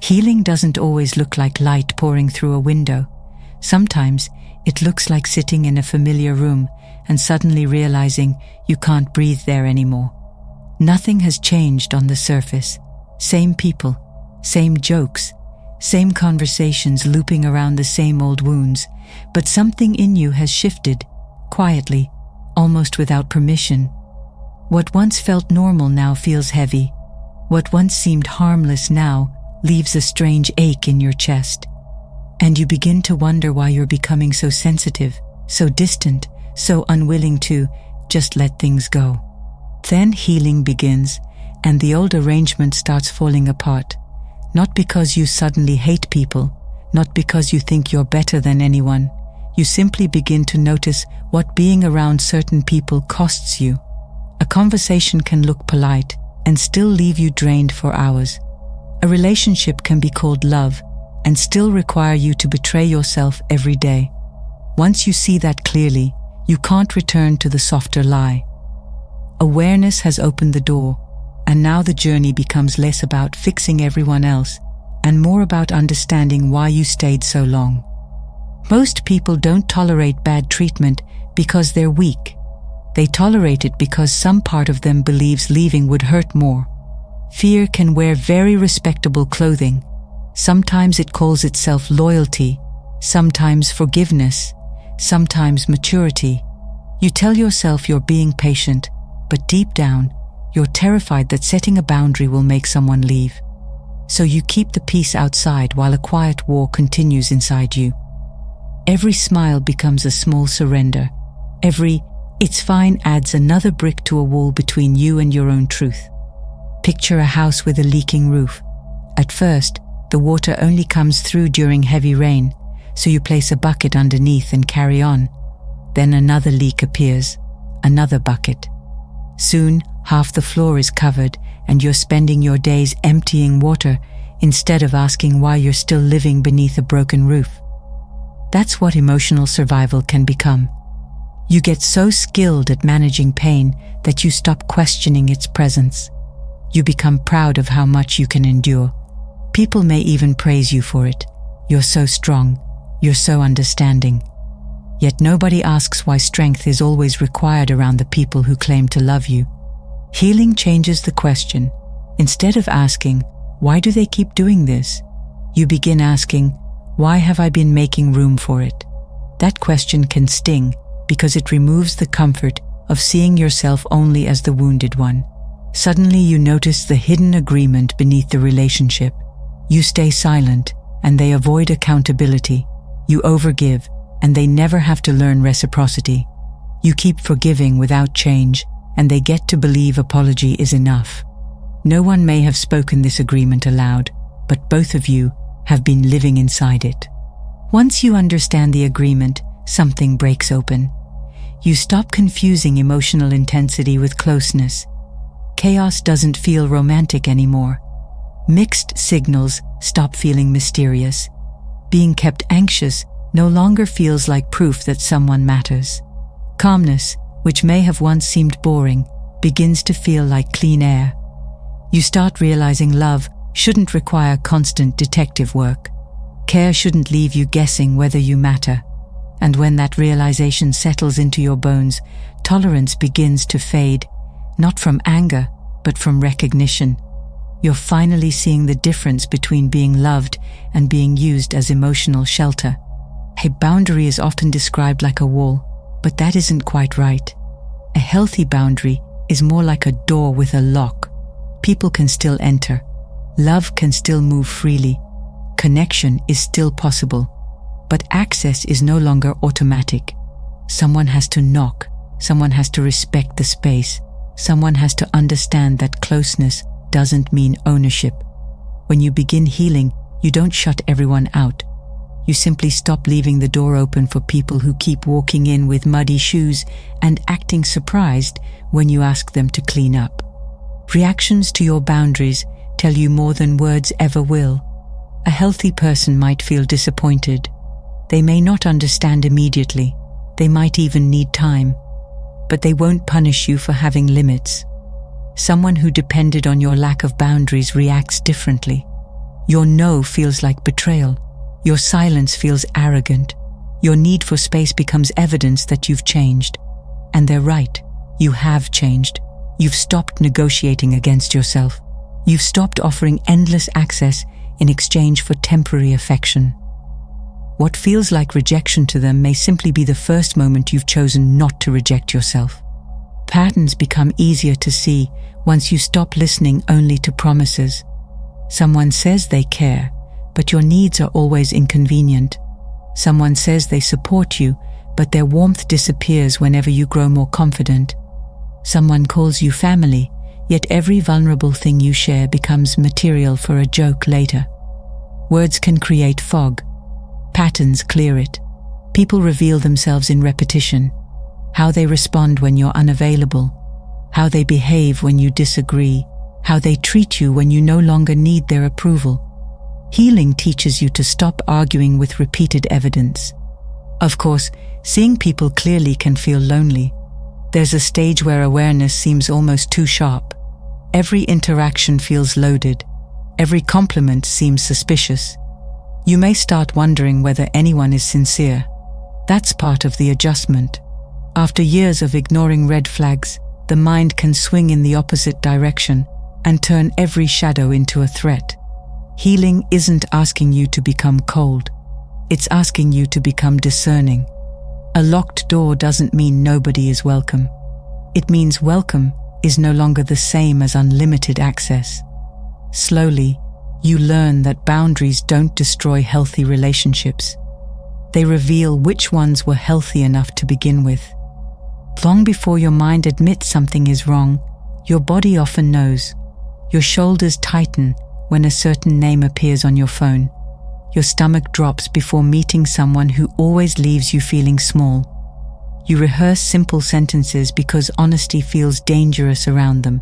Healing doesn't always look like light pouring through a window. Sometimes it looks like sitting in a familiar room and suddenly realizing you can't breathe there anymore. Nothing has changed on the surface. Same people, same jokes, same conversations looping around the same old wounds, but something in you has shifted, quietly, almost without permission. What once felt normal now feels heavy. What once seemed harmless now leaves a strange ache in your chest. And you begin to wonder why you're becoming so sensitive, so distant, so unwilling to just let things go. Then healing begins, and the old arrangement starts falling apart. Not because you suddenly hate people, not because you think you're better than anyone. You simply begin to notice what being around certain people costs you. A conversation can look polite and still leave you drained for hours. A relationship can be called love and still require you to betray yourself every day. Once you see that clearly, you can't return to the softer lie. Awareness has opened the door, and now the journey becomes less about fixing everyone else and more about understanding why you stayed so long. Most people don't tolerate bad treatment because they're weak. They tolerate it because some part of them believes leaving would hurt more. Fear can wear very respectable clothing. Sometimes it calls itself loyalty, sometimes forgiveness, sometimes maturity. You tell yourself you're being patient, but deep down, you're terrified that setting a boundary will make someone leave. So you keep the peace outside while a quiet war continues inside you. Every smile becomes a small surrender. Every "it's fine" adds another brick to a wall between you and your own truth. Picture a house with a leaking roof. At first, the water only comes through during heavy rain, so you place a bucket underneath and carry on. Then another leak appears, another bucket. Soon, half the floor is covered and you're spending your days emptying water instead of asking why you're still living beneath a broken roof. That's what emotional survival can become. You get so skilled at managing pain that you stop questioning its presence. You become proud of how much you can endure. People may even praise you for it. You're so strong. You're so understanding. Yet nobody asks why strength is always required around the people who claim to love you. Healing changes the question. Instead of asking, "Why do they keep doing this?" you begin asking, "Why have I been making room for it?" That question can sting because it removes the comfort of seeing yourself only as the wounded one. Suddenly you notice the hidden agreement beneath the relationship. You stay silent and they avoid accountability. You overgive and they never have to learn reciprocity. You keep forgiving without change and they get to believe apology is enough. No one may have spoken this agreement aloud, but both of you have been living inside it. Once you understand the agreement, something breaks open. You stop confusing emotional intensity with closeness. Chaos doesn't feel romantic anymore. Mixed signals stop feeling mysterious. Being kept anxious no longer feels like proof that someone matters. Calmness, which may have once seemed boring, begins to feel like clean air. You start realizing love shouldn't require constant detective work. Care shouldn't leave you guessing whether you matter. And when that realization settles into your bones, tolerance begins to fade, not from anger, but from recognition. You're finally seeing the difference between being loved and being used as emotional shelter. A boundary is often described like a wall, but that isn't quite right. A healthy boundary is more like a door with a lock. People can still enter. Love can still move freely. Connection is still possible. But access is no longer automatic. Someone has to knock. Someone has to respect the space. Someone has to understand that closeness doesn't mean ownership. When you begin healing, you don't shut everyone out. You simply stop leaving the door open for people who keep walking in with muddy shoes and acting surprised when you ask them to clean up. Reactions to your boundaries tell you more than words ever will. A healthy person might feel disappointed. They may not understand immediately. They might even need time. But they won't punish you for having limits. Someone who depended on your lack of boundaries reacts differently. Your no feels like betrayal. Your silence feels arrogant. Your need for space becomes evidence that you've changed. And they're right. You have changed. You've stopped negotiating against yourself. You've stopped offering endless access in exchange for temporary affection. What feels like rejection to them may simply be the first moment you've chosen not to reject yourself. Patterns become easier to see once you stop listening only to promises. Someone says they care, but your needs are always inconvenient. Someone says they support you, but their warmth disappears whenever you grow more confident. Someone calls you family, yet every vulnerable thing you share becomes material for a joke later. Words can create fog. Patterns clear it. People reveal themselves in repetition. How they respond when you're unavailable. How they behave when you disagree. How they treat you when you no longer need their approval. Healing teaches you to stop arguing with repeated evidence. Of course, seeing people clearly can feel lonely. There's a stage where awareness seems almost too sharp. Every interaction feels loaded. Every compliment seems suspicious. You may start wondering whether anyone is sincere. That's part of the adjustment. After years of ignoring red flags, the mind can swing in the opposite direction and turn every shadow into a threat. Healing isn't asking you to become cold. It's asking you to become discerning. A locked door doesn't mean nobody is welcome. It means welcome is no longer the same as unlimited access. Slowly, you learn that boundaries don't destroy healthy relationships. They reveal which ones were healthy enough to begin with. Long before your mind admits something is wrong, your body often knows. Your shoulders tighten when a certain name appears on your phone. Your stomach drops before meeting someone who always leaves you feeling small. You rehearse simple sentences because honesty feels dangerous around them.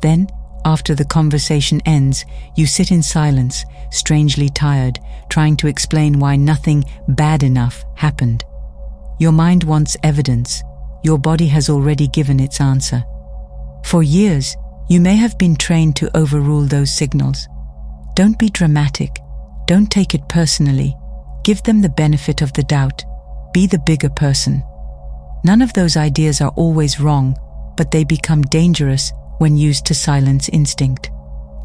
Then, after the conversation ends, you sit in silence, strangely tired, trying to explain why nothing bad enough happened. Your mind wants evidence. Your body has already given its answer. For years, you may have been trained to overrule those signals. Don't be dramatic. Don't take it personally. Give them the benefit of the doubt. Be the bigger person. None of those ideas are always wrong, but they become dangerous when used to silence instinct.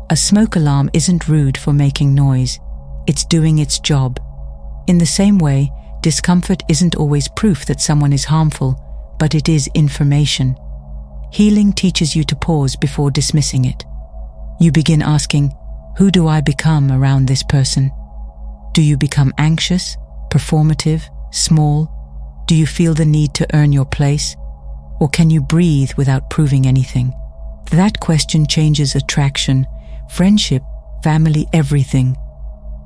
A smoke alarm isn't rude for making noise. It's doing its job. In the same way, discomfort isn't always proof that someone is harmful, but it is information. Healing teaches you to pause before dismissing it. You begin asking, who do I become around this person? Do you become anxious, performative, small? Do you feel the need to earn your place? Or can you breathe without proving anything? That question changes attraction, friendship, family, everything.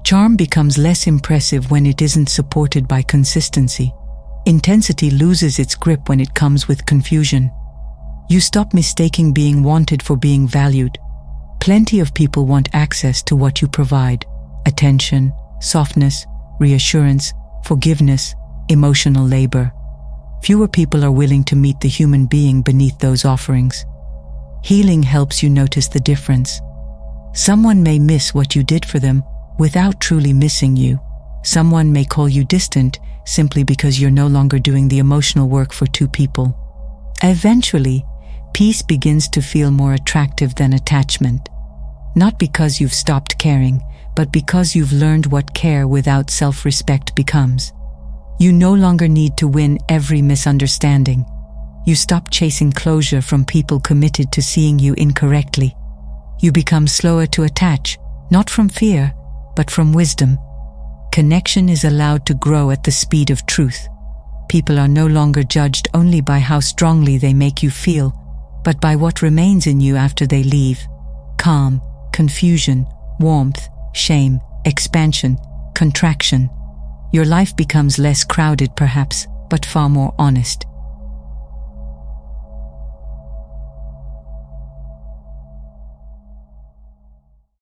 Charm becomes less impressive when it isn't supported by consistency. Intensity loses its grip when it comes with confusion. You stop mistaking being wanted for being valued. Plenty of people want access to what you provide: attention, softness, reassurance, forgiveness, emotional labor. Fewer people are willing to meet the human being beneath those offerings. Healing helps you notice the difference. Someone may miss what you did for them without truly missing you. Someone may call you distant simply because you're no longer doing the emotional work for two people. Eventually, peace begins to feel more attractive than attachment. Not because you've stopped caring, but because you've learned what care without self-respect becomes. You no longer need to win every misunderstanding. You stop chasing closure from people committed to seeing you incorrectly. You become slower to attach, not from fear, but from wisdom. Connection is allowed to grow at the speed of truth. People are no longer judged only by how strongly they make you feel, but by what remains in you after they leave. Calm, confusion, warmth, shame, expansion, contraction. Your life becomes less crowded perhaps, but far more honest.